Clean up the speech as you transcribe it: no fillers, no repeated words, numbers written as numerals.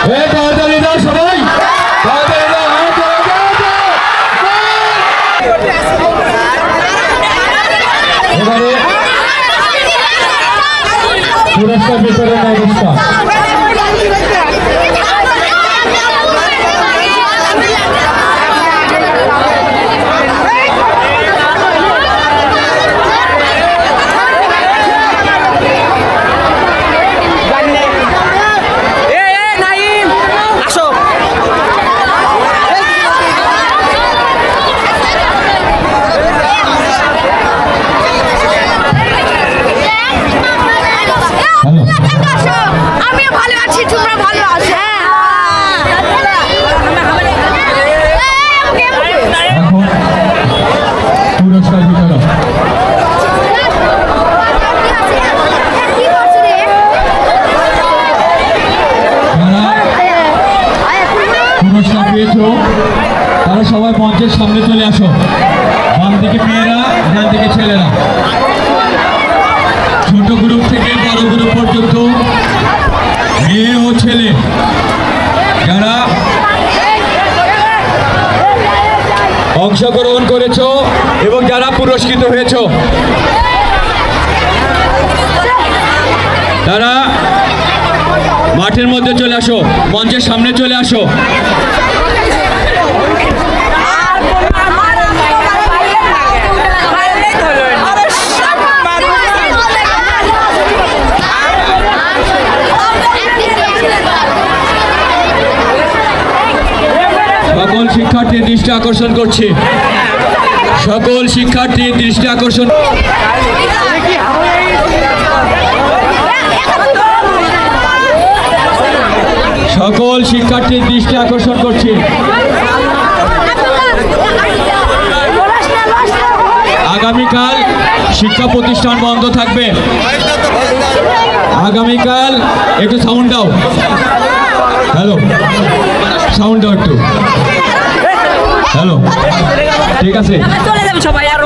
তাড়াতাড়ি দাও সবাই, তাড়াতাড়ি দাও। এবারে পুরস্কার বিতরণ ব্যবস্থা। আমি ভালো আছি, তোমরা ভালো আছো? পুরস্কার বিতরণ। পুরস্কার পেয়েছো তারা সবাই মঞ্চের সামনে চলে আসো। বাম দিকে মেয়েরা, ডান দিকে ছেলেরা। ছোট গ্রুপ থেকে বড় গ্রুপ পর্যন্ত মেয়ে ও ছেলে যারা অংশগ্রহণ করেছো এবং যারা পুরস্কৃত হয়েছো তারা মাঠের মধ্যে চলে আসো, মঞ্চের সামনে চলে আসো। সকল শিক্ষার্থীর দৃষ্টি আকর্ষণ করছি, সকল শিক্ষার্থীর দৃষ্টি আকর্ষণ। সকল শিক্ষার্থীর দৃষ্টি আকর্ষণ করছি। আগামীকাল শিক্ষা প্রতিষ্ঠান বন্ধ থাকবে। আগামীকাল একটু সাউন্ড দাও, হ্যালো সাউন্ড দাও একটু, হ্যালো, ঠিক আছে। চলে যাবে সবাই আর